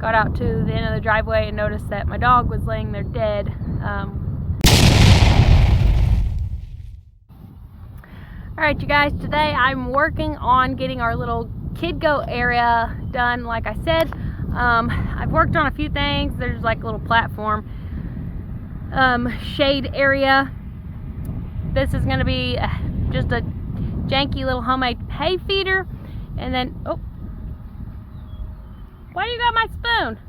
got out to the end of the driveway and noticed that my dog was laying there dead. Alright you guys, today I'm working on getting our little kid goat area done. Like I said, I've worked on a few things. There's like a little platform, shade area. This is going to be just a janky little homemade hay feeder. And then, oh, why you got my spoon?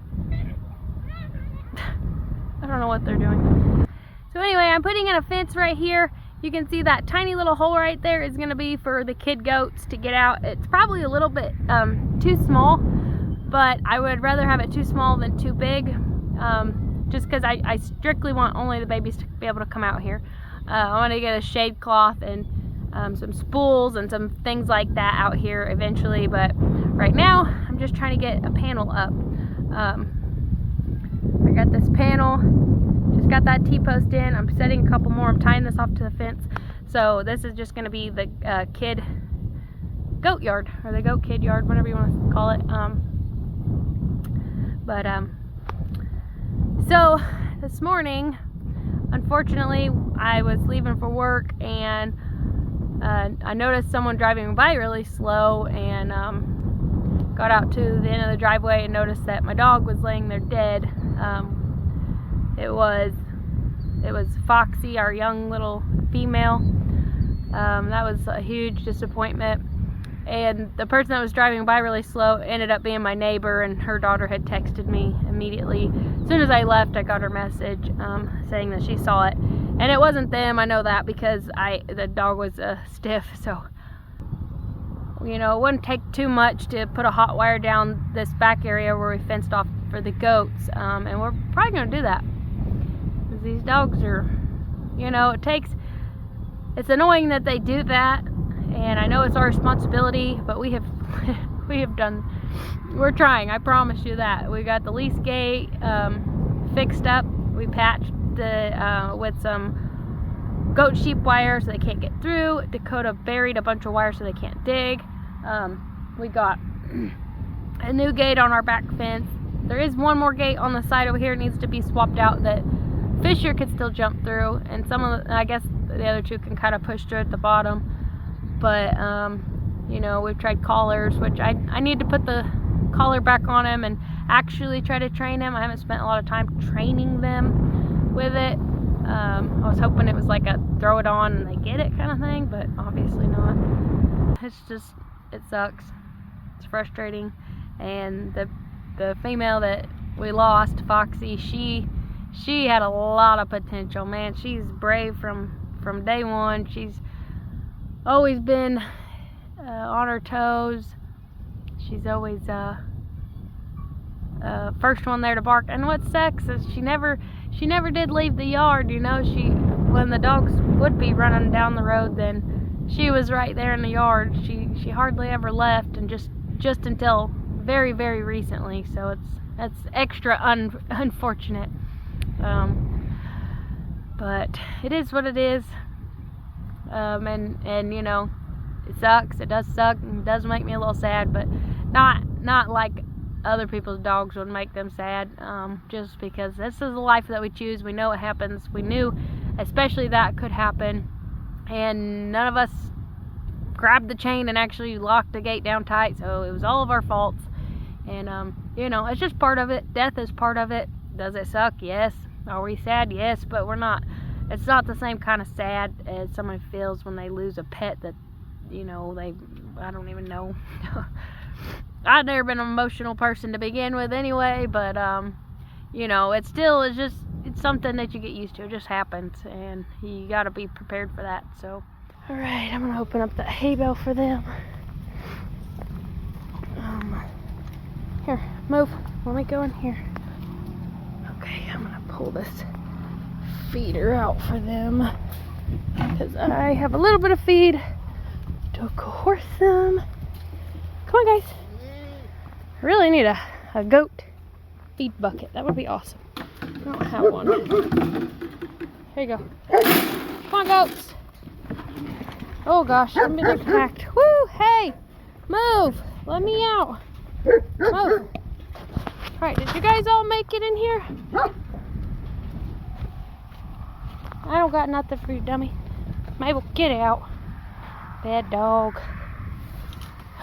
I don't know what they're doing. So anyway, I'm putting in a fence right here. You can see that tiny little hole right there is going to be for the kid goats to get out. It's probably a little bit too small, but I would rather have it too small than too big, just because I strictly want only the babies to be able to come out here. I want to get a shade cloth and some spools and some things like that out here eventually, but right now I'm just trying to get a panel up. I got this panel, just got that T-post in. I'm setting a couple more. I'm tying this off to the fence. So this is just going to be the kid goat yard, or the goat kid yard, whatever you want to call it. So this morning, unfortunately, I was leaving for work and I noticed someone driving by really slow, and got out to the end of the driveway and noticed that my dog was laying there dead. It was Foxy, our young little female. That was a huge disappointment. And the person that was driving by really slow ended up being my neighbor, and her daughter had texted me immediately. As soon as I left, I got her message saying that she saw it. And it wasn't them, I know that, because the dog was stiff, so you know, it wouldn't take too much to put a hot wire down this back area where we fenced off for the goats, and we're probably going to do that. Because these dogs are, you know, it's annoying that they do that, and I know it's our responsibility, but we're trying, I promise you that. We got the lease gate fixed up. We patched with some goat sheep wire so they can't get through. Dakota buried a bunch of wire so they can't dig. We got a new gate on our back fence. There is one more gate on the side over here. It needs to be swapped out that Fisher could still jump through, and I guess the other two can kind of push through at the bottom. But you know, we've tried collars, which I need to put the collar back on him and actually try to train him. I haven't spent a lot of time training them with it. I was hoping it was like a throw it on and they get it kind of thing, but obviously not. It sucks. It's frustrating. And the female that we lost, Foxy, she had a lot of potential, man. She's brave from day one. She's always been on her toes. She's always first one there to bark. And what sucks is she never did leave the yard, you know. When the dogs would be running down the road, then she was right there in the yard. She hardly ever left, and just until very, very recently. So that's extra unfortunate. But it is what it is. And you know, it sucks. It does suck. It does make me a little sad, but not like other people's dogs would make them sad, just because this is the life that we choose. We know it happens. We knew especially that could happen, and none of us grabbed the chain and actually locked the gate down tight, so it was all of our faults. And you know, it's just part of it. Death is part of it. Does it suck? Yes. Are we sad? Yes, but it's not the same kind of sad as someone feels when they lose a pet that, you know, I don't even know. I've never been an emotional person to begin with anyway, but you know, it's something that you get used to. It just happens, and you got to be prepared for that. So all right, I'm gonna open up the hay bale for them. Here, move. Let me go in here. Okay, I'm gonna pull this feeder out for them because I have a little bit of feed to course them. Come on, guys. I really need a goat feed bucket. That would be awesome. I don't have one. Here you go. Come on, goats. Oh gosh, I'm being attacked. Woo! Hey! Move! Let me out! Move! Alright, did you guys all make it in here? I don't got nothing for you, dummy. Mabel, get out. Bad dog.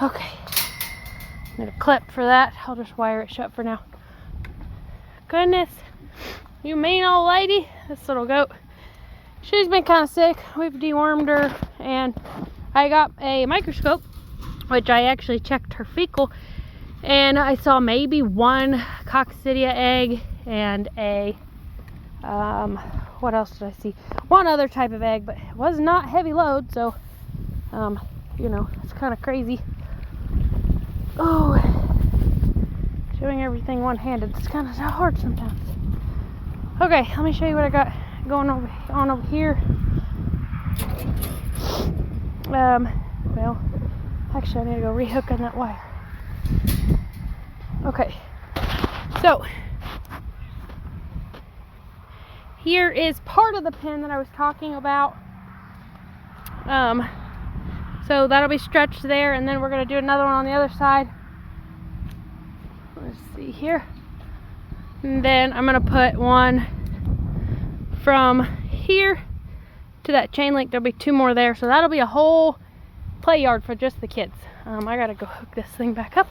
Okay. Need a clip for that. I'll just wire it shut for now. Goodness. You mean old lady. This little goat. She's been kind of sick. We've dewormed her. And I got a microscope, which I actually checked her fecal. And I saw maybe one coccidia egg and a, what else did I see? One other type of egg, but it was not heavy load, so, you know, it's kind of crazy. Oh, doing everything one-handed, it's kind of hard sometimes. Okay, let me show you what I got going on over here. Well, actually I need to go rehook on that wire. Okay, so here is part of the pen that I was talking about. So that'll be stretched there, and then we're going to do another one on the other side. Let's see here. And then I'm going to put one from here to that chain link. There'll be two more there, so that'll be a whole play yard for just the kids. I got to go hook this thing back up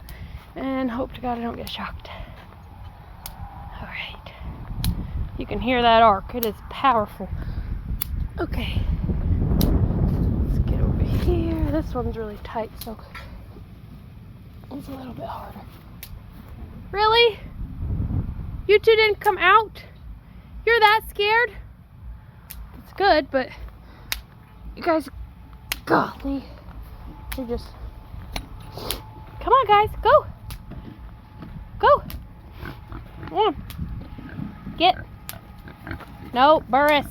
and hope to God I don't get shocked. Alright. You can hear that arc. It is powerful. Okay. Let's get over here. This one's really tight, so it's a little bit harder. Really? You two didn't come out? You're that scared? It's good, but you guys, golly, you're just, come on guys, go. Go. Come on. Get. No, Burris.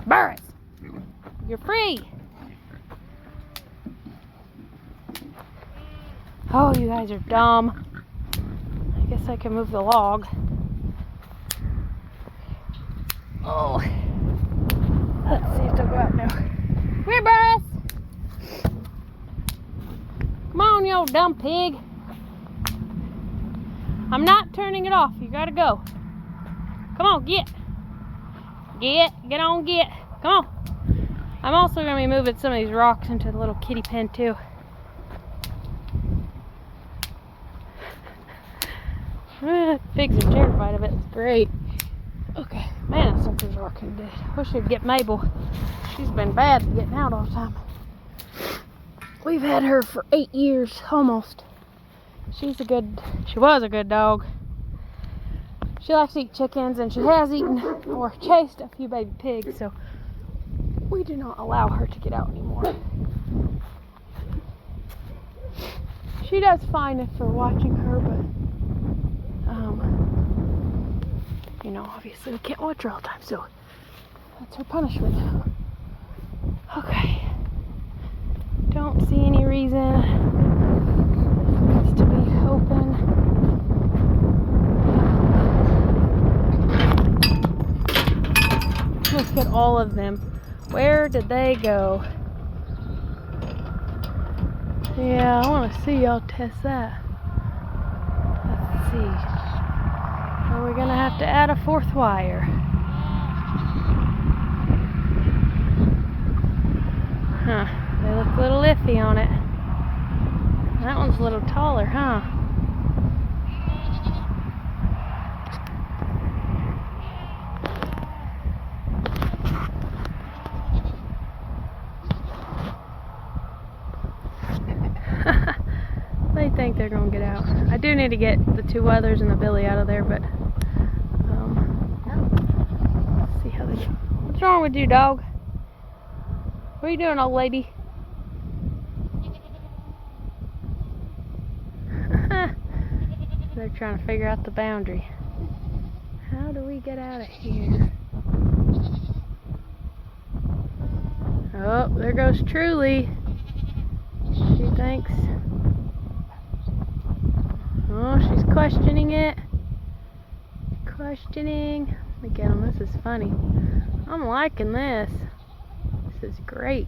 Burris. You're free. Oh, you guys are dumb. I guess I can move the log. Oh. Let's see if they'll go out now. Come here, Burris. Come on, you old dumb pig. I'm not turning it off. You gotta go. Come on, get. Get on, get. Come on. I'm also gonna be moving some of these rocks into the little kitty pen too. Pigs are terrified of it. It's great. Okay, man, that sucker's arcing dead. Wish I'd get Mabel. She's been bad at getting out all the time. We've had her for 8 years, almost. She was a good dog. She likes to eat chickens, and she has eaten or chased a few baby pigs, so we do not allow her to get out anymore. She does fine if we're watching her, but you know, obviously we can't watch her all the time, so that's her punishment. Okay. Don't see any reason this needs to be open. Look at all of them. Where did they go? Yeah, I want to see y'all test that. Let's see. Are we gonna have to add a fourth wire? Huh. They look a little iffy on it. That one's a little taller, huh? They think they're gonna get out. I do need to get the two others and the billy out of there, but let's see how they go. What's wrong with you, dog? What are you doing, old lady? They're trying to figure out the boundary. How do we get out of here? Oh, there goes Truly. She thinks. Oh, she's questioning it. Questioning. Look at them. This is funny. I'm liking this. This is great.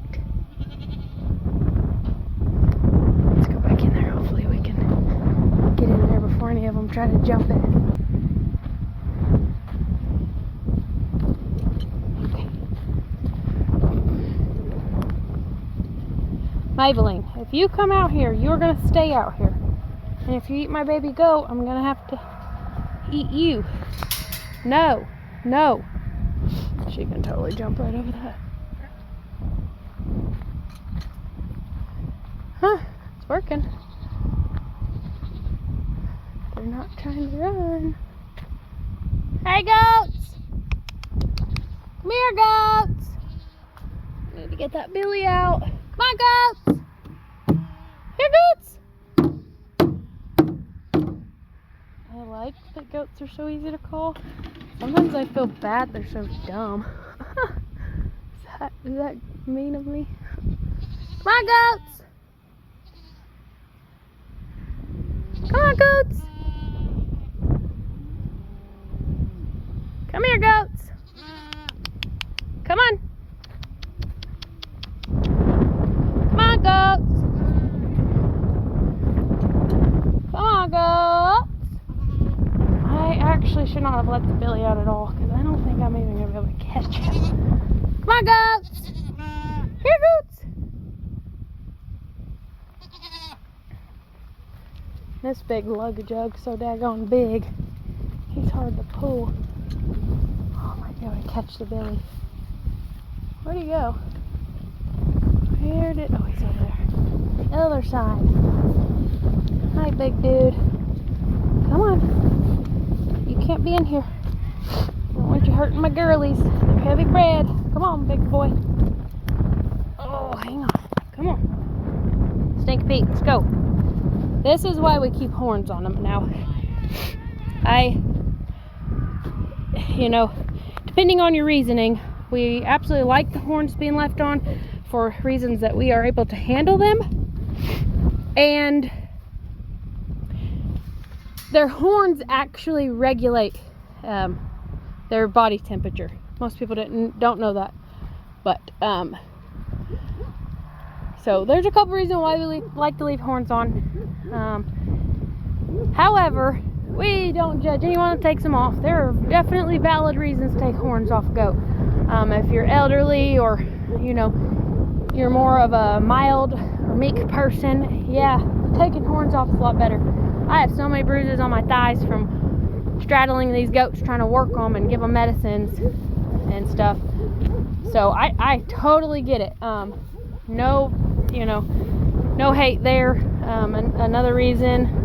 Let's go back in there. Hopefully we can get in there before before any of them try to jump it. Okay. Maybelline, if you come out here, you're going to stay out here. And if you eat my baby goat, I'm going to have to eat you. No. No. She can totally jump right over that. Huh. It's working. They're not trying to run. Hey, goats! Come here, goats! Need to get that Billy out. Come on, goats! Here, goats! I like that goats are so easy to call. Sometimes I feel bad they're so dumb. Is that mean of me? Come on, goats! Come on, goats! Come here, goats! Come on! Come on, goats! Come on, goats! I actually should not have let the Billy out at all, because I don't think I'm even going to be able to catch him. Come on, goats! Here, goats! This big lug jug's so daggone big, he's hard to pull. Oh, I might be able to catch the Billy. Where'd he go? Oh, he's over there. The other side. Hi, big dude. Come on. You can't be in here. I don't want you hurting my girlies. They're heavy bread. Come on, big boy. Oh, hang on. Come on. Stinky Pete, let's go. This is why we keep horns on them now. Depending on your reasoning, we absolutely like the horns being left on for reasons that we are able to handle them. And their horns actually regulate their body temperature. Most people don't know that. But, so there's a couple reasons why we like to leave horns on. However, we don't judge anyone that takes them off. There are definitely valid reasons to take horns off a goat. If you're elderly or, you're more of a mild or meek person, yeah, taking horns off is a lot better. I have so many bruises on my thighs from straddling these goats, trying to work them and give them medicines and stuff. So I totally get it. No hate there. Another reason,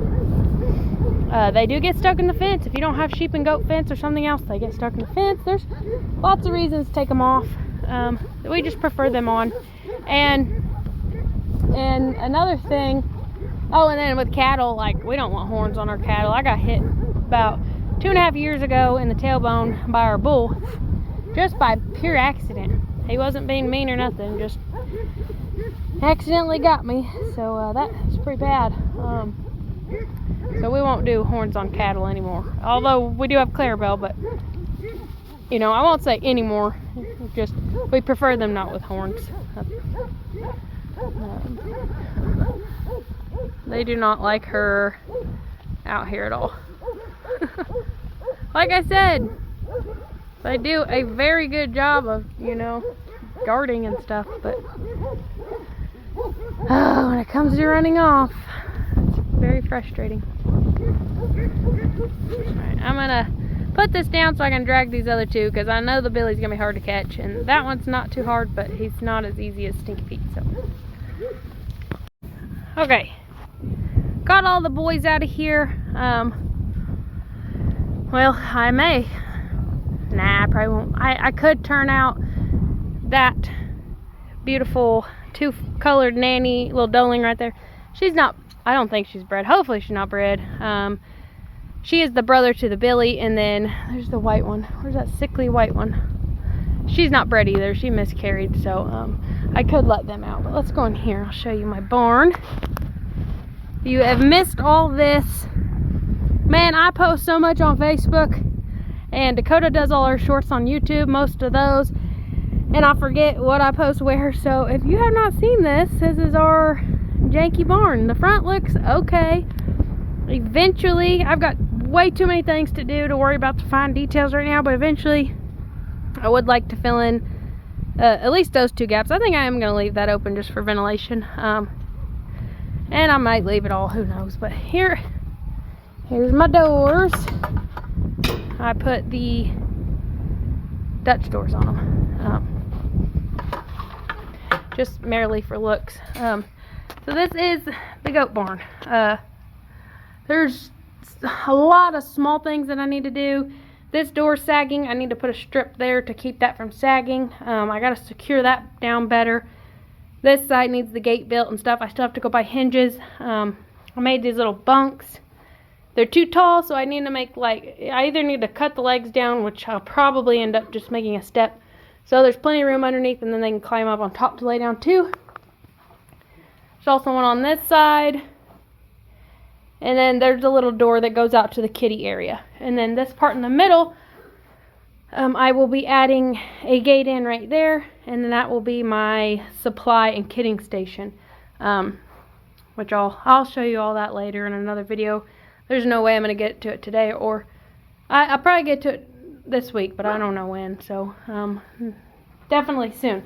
they do get stuck in the fence. If you don't have sheep and goat fence or something else, they get stuck in the fence. There's lots of reasons to take them off. We just prefer them on. And another thing, and then with cattle, like, we don't want horns on our cattle. I got hit about 2.5 years ago in the tailbone by our bull, just by pure accident. He wasn't being mean or nothing, just accidentally got me. So that's pretty bad. So we won't do horns on cattle anymore. Although we do have Clarabelle, but I won't say anymore. Just we prefer them not with horns. They do not like her out here at all. Like I said, they do a very good job of, guarding and stuff, but when it comes to running off, it's very frustrating. Alright, I'm gonna put this down so I can drag these other two, because I know the Billy's gonna be hard to catch, and that one's not too hard, but he's not as easy as Stinky Pete. So okay, got all the boys out of here. Well, I may. Nah, I probably won't. I could turn out that beautiful two-colored nanny, little doeling right there. She's not, I don't think she's bred. Hopefully she's not bred. She is the brother to the Billy, and then there's the white one. Where's that sickly white one? She's not bred either. She miscarried, so I could let them out. But let's go in here. I'll show you my barn. If you have missed all this, man, I post so much on Facebook, and Dakota does all her shorts on YouTube, most of those, and I forget what I post where. So if you have not seen this, this is our janky barn. The front looks okay. eventually, I've got way too many things to do to worry about the fine details right now, but eventually I would like to fill in at least those 2 gaps. I think I am going to leave that open just for ventilation, and I might leave it all, who knows. But here's my doors. I put the Dutch doors on them, just merely for looks. So this is the goat barn. There's a lot of small things that I need to do. This door's sagging. I need to put a strip there to keep that from sagging. I gotta secure that down better. This side needs the gate built and stuff. I still have to go buy hinges. I made these little bunks. They're too tall, so I need to make, like, I either need to cut the legs down, which I'll probably end up just making a step, so there's plenty of room underneath, and then they can climb up on top to lay down too. There's also one on this side. And then there's a little door that goes out to the kitty area. And then this part in the middle, I will be adding a gate in right there. And then that will be my supply and kidding station. Which I'll show you all that later in another video. There's no way I'm going to get to it today. Or I'll probably get to it this week, but I don't know when. So definitely soon.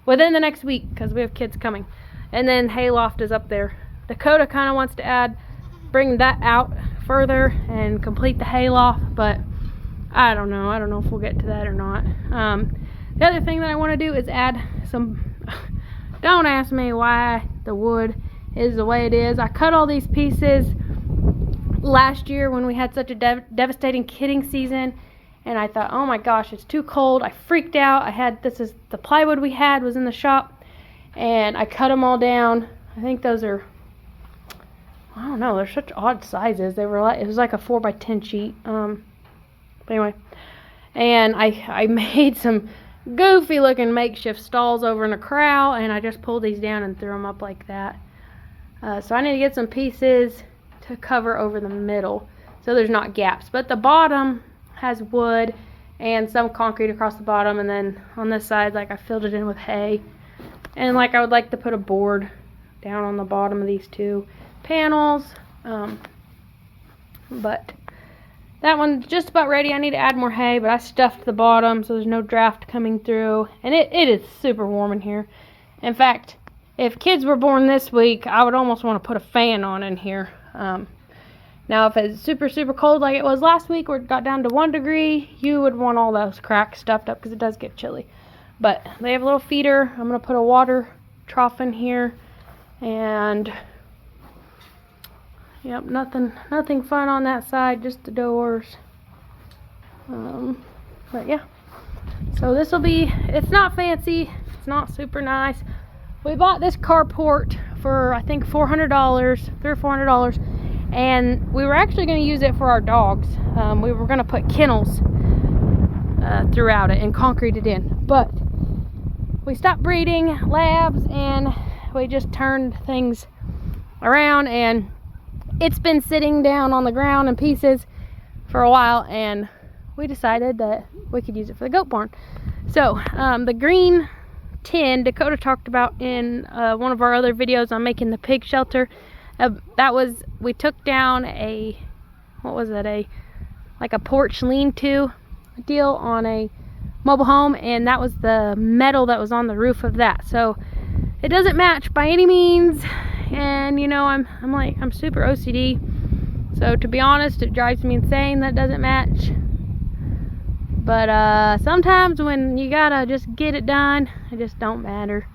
Within the next week, because we have kids coming. And then hayloft is up there. Dakota kind of wants to bring that out further and complete the hayloft, but I don't know if we'll get to that or not. The other thing that I want to do is add some, don't ask me why the wood is the way it is. I cut all these pieces last year when we had such a devastating kidding season, and I thought, oh my gosh, it's too cold. I freaked out. The plywood we had was in the shop, and I cut them all down. I think those are, I don't know, they're such odd sizes. They were like, it was like a 4x10 sheet. But anyway, and I made some goofy looking makeshift stalls over in a corral, and I just pulled these down and threw them up like that. So I need to get some pieces to cover over the middle so there's not gaps. But the bottom has wood and some concrete across the bottom, and then on this side, like, I filled it in with hay. And like, I would like to put a board down on the bottom of these 2 panels, but that one's just about ready. I need to add more hay, but I stuffed the bottom so there's no draft coming through, and it is super warm in here. In fact, if kids were born this week, I would almost want to put a fan on in here. Now if it's super cold like it was last week where it got down to 1 degree, you would want all those cracks stuffed up because it does get chilly. But they have a little feeder. I'm going to put a water trough in here, and yep, nothing fun on that side, just the doors. But yeah, so this will be, it's not fancy, it's not super nice. We bought this carport for I think $400, $300 or $400, and we were actually going to use it for our dogs. We were going to put kennels throughout it and concrete it in, but we stopped breeding labs and we just turned things around, and it's been sitting down on the ground in pieces for a while, and we decided that we could use it for the goat barn. So the green tin Dakota talked about in one of our other videos on making the pig shelter, we took down a, like a porch lean-to deal on a mobile home, and that was the metal that was on the roof of that. So it doesn't match by any means, and you know, I'm super OCD, so to be honest, it drives me insane that it doesn't match. But sometimes when you gotta just get it done, it just don't matter.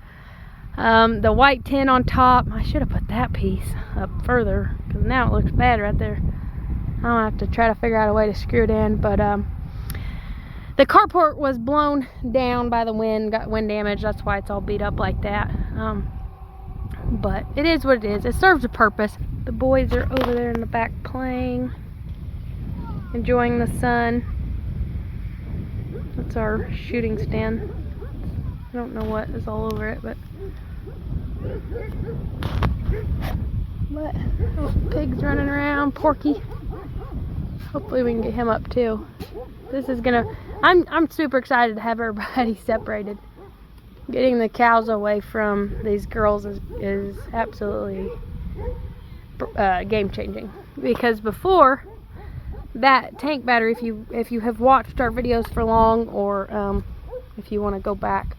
The white tin on top, I should have put that piece up further because now it looks bad right there. I'll have to try to figure out a way to screw it in. But the carport was blown down by the wind, got wind damage. That's why it's all beat up like that. But it is what it is. It serves a purpose. The boys are over there in the back playing, enjoying the sun. That's our shooting stand. I don't know what is all over it, but oh, pig's running around, Porky. Hopefully we can get him up too. This is gonna, I'm super excited to have everybody separated. Getting the cows away from these girls is absolutely game changing, because before that tank battery, if you have watched our videos for long, or if you want to go back,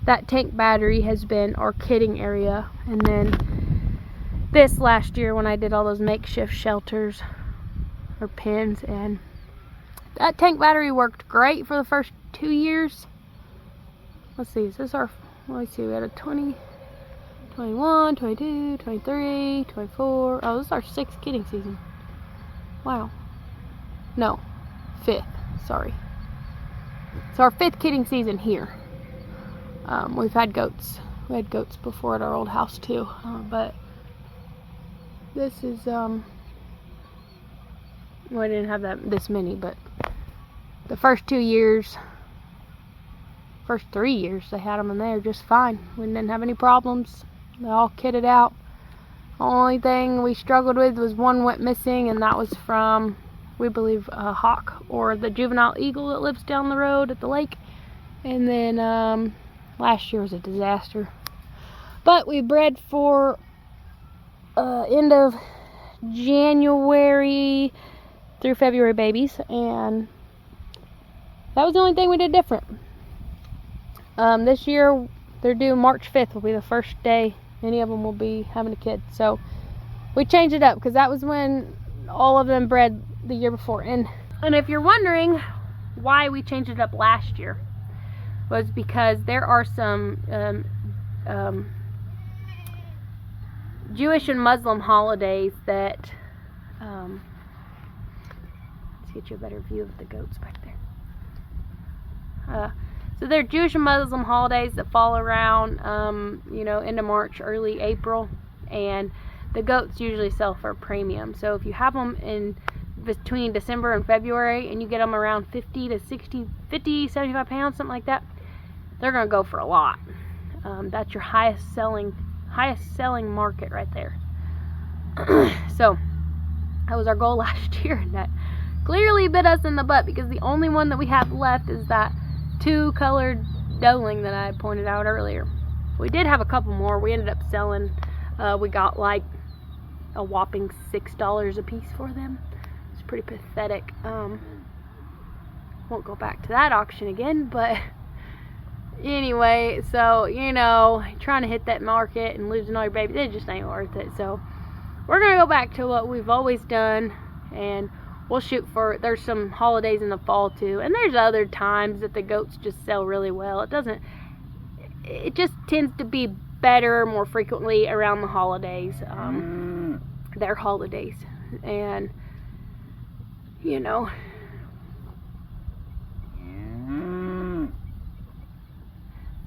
that tank battery has been our kidding area. And then this last year, when I did all those makeshift shelters or pens, and that tank battery worked great for the first 2 years. Let's see, is this our, let's see, we had a 20, 21, 22, 23, 24. Oh, this is our 6th kidding season. Wow. No, 5th, sorry. It's our 5th kidding season here. We've had goats. We had goats before at our old house too, but this is, well, I didn't have this many, but the first 2 years, first 3 years, they had them in there just fine. We didn't have any problems. They all kitted out. The only thing we struggled with was one went missing, and that was from, we believe, a hawk or the juvenile eagle that lives down the road at the lake. And then last year was a disaster. But we bred for end of January through February babies, and that was the only thing we did different. This year they're due March 5th will be the first day any of them will be having a kid. So we changed it up because that was when all of them bred the year before. And if you're wondering why we changed it up last year, was because there are some Jewish and Muslim holidays that let's get you a better view of the goats back there. So they're Jewish and Muslim holidays that fall around end of March, early April, and the goats usually sell for a premium. So if you have them in between December and February and you get them around 50 to 60, 50, 75 pounds, something like that, they're going to go for a lot. That's your highest selling market right there. So that was our goal last year, and that clearly bit us in the butt, because the only one that we have left is that 2-colored doeling that I pointed out earlier. We did have a couple more. We ended up selling, we got like a whopping $6 a piece for them. It's pretty pathetic. Won't go back to that auction again, but anyway, so trying to hit that market and losing all your babies, it just ain't worth it. So we're gonna go back to what we've always done, and we'll shoot for, there's some holidays in the fall too, and there's other times that the goats just sell really well. It just tends to be better more frequently around the holidays, their holidays. And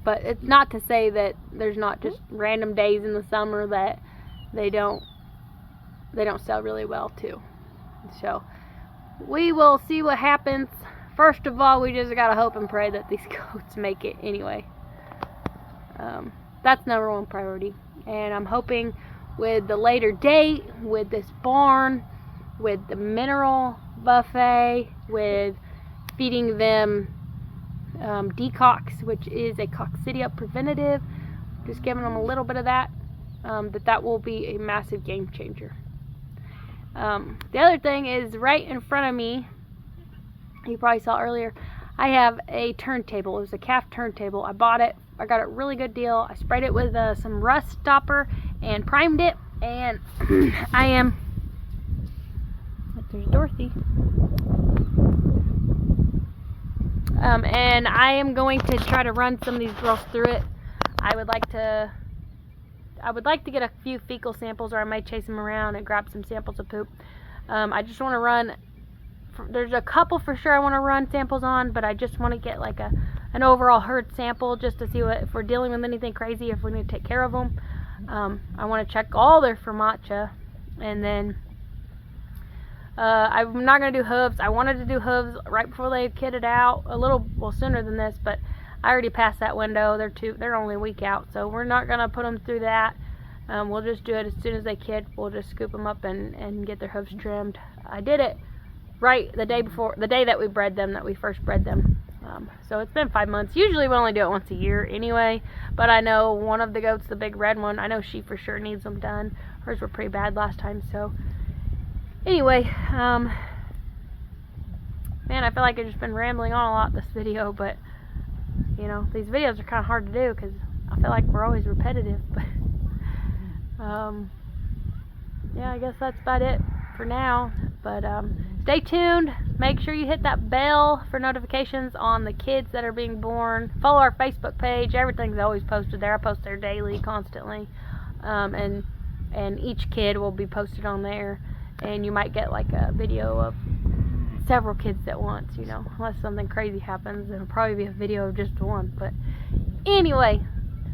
but it's not to say that there's not just random days in the summer that they don't sell really well too. So we will see what happens. First of all, we just gotta hope and pray that these goats make it anyway. That's number one priority. And I'm hoping with the later date, with this barn, with the mineral buffet, with feeding them decox, which is a coccidia preventative, just giving them a little bit of that, that will be a massive game changer. The other thing is, right in front of me, you probably saw earlier, I have a turntable. It was a calf turntable. I bought it. I got a really good deal. I sprayed it with some rust stopper and primed it, and I am, there's Dorothy, and I am going to try to run some of these girls through it. I would like to get a few fecal samples, or I might chase them around and grab some samples of poop. I just want to run, there's a couple for sure I want to run samples on, but I just want to get like an overall herd sample, just to see if we're dealing with anything crazy, if we need to take care of them. I want to check all their formatia, and then I'm not going to do hooves. I wanted to do hooves right before they kidded out, well, sooner than this, but I already passed that window. They're only a week out, so we're not going to put them through that. We'll just do it as soon as they kid. We'll just scoop them up and get their hooves trimmed. I did it right the day that we bred them, that we first bred them. So it's been 5 months. Usually we only do it once a year anyway, but I know one of the goats, the big red one, I know she for sure needs them done. hers were pretty bad last time. So anyway, man, I feel like I've just been rambling on a lot this video, but you know, these videos are kind of hard to do because I feel like we're always repetitive. But yeah, I guess that's about it for now. But stay tuned. Make sure you hit that bell for notifications on the kids that are being born. Follow our Facebook page. Everything's always posted there. I post there daily, constantly, and each kid will be posted on there. And you might get like a video of several kids at once, you know, unless something crazy happens. It'll probably be a video of just one. But anyway,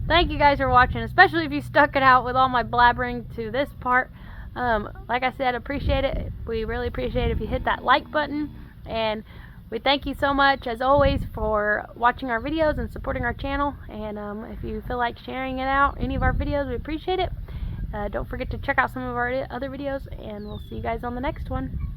thank you guys for watching, especially if you stuck it out with all my blabbering to this part. Like I said, appreciate it. We really appreciate it if you hit that like button, and we thank you so much as always for watching our videos and supporting our channel. And if you feel like sharing it out, any of our videos, we appreciate it. Don't forget to check out some of our other videos, and we'll see you guys on the next one.